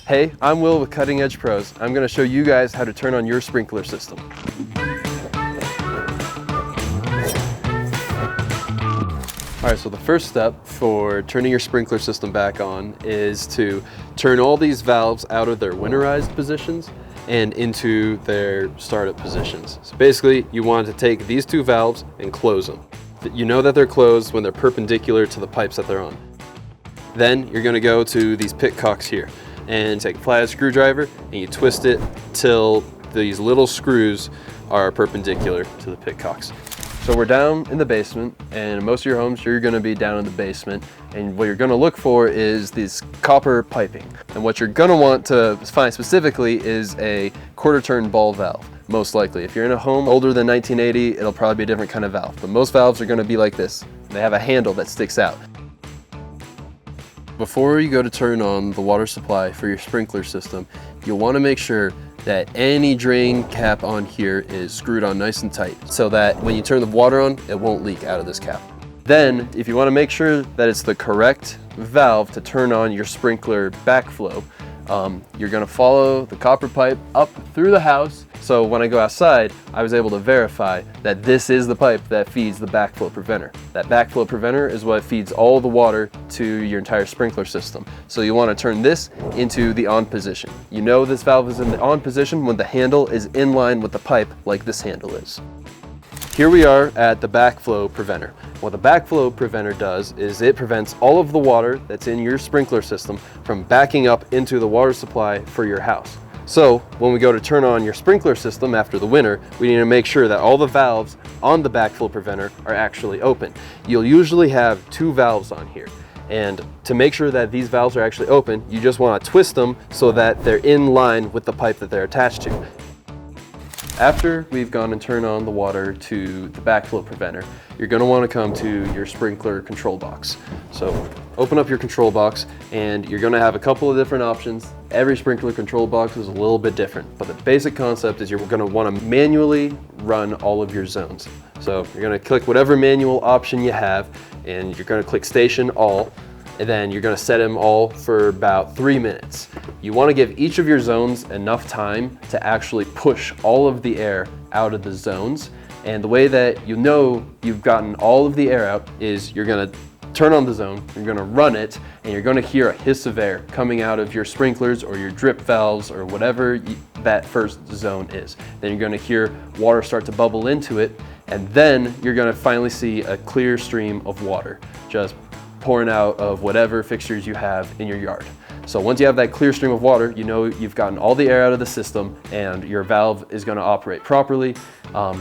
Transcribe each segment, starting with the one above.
Hey, I'm Will with Cutting Edge Pros. I'm going to show you guys how to turn on your sprinkler system. All right, so the first step for turning your sprinkler system back on is to turn all these valves out of their winterized positions and into their startup positions. So basically, you want to take these two valves and close them. You know that they're closed when they're perpendicular to the pipes that they're on. Then you're going to go to these pitcocks here and take a flathead screwdriver and you twist it till these little screws are perpendicular to the pitcocks. So we're down in the basement, and in most of your homes you're going to be down in the basement, and what you're going to look for is this copper piping. And what you're going to want to find specifically is a quarter turn ball valve, most likely. If you're in a home older than 1980, it'll probably be a different kind of valve, but most valves are going to be like this. They have a handle that sticks out. Before you go to turn on the water supply for your sprinkler system, you'll want to make sure that any drain cap on here is screwed on nice and tight so that when you turn the water on, it won't leak out of this cap. Then, if you want to make sure that it's the correct valve to turn on your sprinkler backflow, you're going to follow the copper pipe up through the house. So when I go outside, I was able to verify that this is the pipe that feeds the backflow preventer. That backflow preventer is what feeds all the water to your entire sprinkler system. So you want to turn this into the on position. You know this valve is in the on position when the handle is in line with the pipe, like this handle is. Here we are at the backflow preventer. What the backflow preventer does is it prevents all of the water that's in your sprinkler system from backing up into the water supply for your house. So when we go to turn on your sprinkler system after the winter, we need to make sure that all the valves on the backflow preventer are actually open. You'll usually have two valves on here. And to make sure that these valves are actually open, you just want to twist them so that they're in line with the pipe that they're attached to. After we've gone and turned on the water to the backflow preventer, you're going to want to come to your sprinkler control box. So open up your control box and you're going to have a couple of different options. Every sprinkler control box is a little bit different, but the basic concept is you're going to want to manually run all of your zones. So you're going to click whatever manual option you have and you're going to click station all. And then you're going to set them all for about 3 minutes. You want to give each of your zones enough time to actually push all of the air out of the zones. And the way that you know you've gotten all of the air out is you're going to turn on the zone, you're going to run it, and you're going to hear a hiss of air coming out of your sprinklers or your drip valves or whatever that first zone is. Then you're going to hear water start to bubble into it, and then you're going to finally see a clear stream of water just pouring out of whatever fixtures you have in your yard. So once you have that clear stream of water, you know you've gotten all the air out of the system and your valve is going to operate properly.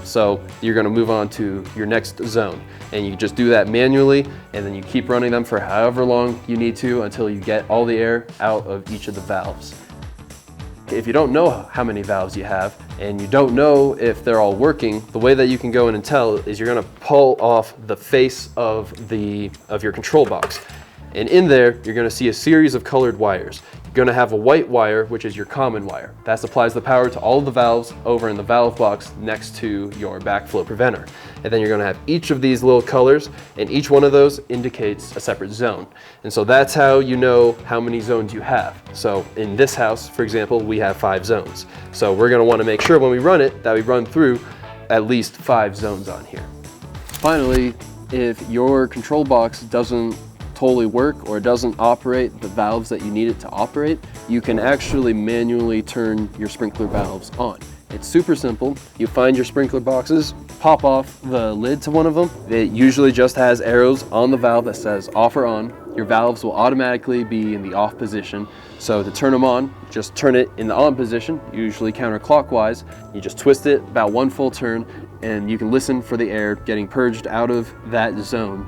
So you're going to move on to your next zone, and you just do that manually, and then you keep running them for however long you need to until you get all the air out of each of the valves. If you don't know how many valves you have and you don't know if they're all working, the way that you can go in and tell is you're going to pull off the face of your control box. And in there, you're going to see a series of colored wires. You're going to have a white wire, which is your common wire. That supplies the power to all of the valves over in the valve box next to your backflow preventer. And then you're going to have each of these little colors, and each one of those indicates a separate zone. And so that's how you know how many zones you have. So in this house, for example, we have 5 zones. So we're going to want to make sure when we run it that we run through at least 5 zones on here. Finally, if your control box doesn't totally work or doesn't operate the valves that you need it to operate, you can actually manually turn your sprinkler valves on. It's super simple. You find your sprinkler boxes, pop off the lid to one of them. It usually just has arrows on the valve that says off or on. Your valves will automatically be in the off position. So to turn them on, just turn it in the on position, usually counterclockwise. You just twist it about 1 full turn and you can listen for the air getting purged out of that zone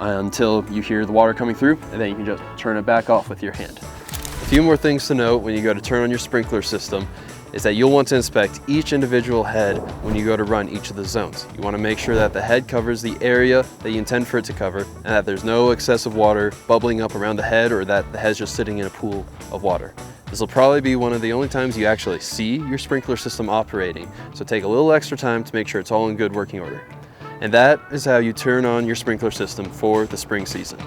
until you hear the water coming through, and then you can just turn it back off with your hand. A few more things to note when you go to turn on your sprinkler system is that you'll want to inspect each individual head when you go to run each of the zones. You want to make sure that the head covers the area that you intend for it to cover, and that there's no excessive water bubbling up around the head or that the head's just sitting in a pool of water. This will probably be one of the only times you actually see your sprinkler system operating, so take a little extra time to make sure it's all in good working order. And that is how you turn on your sprinkler system for the spring season.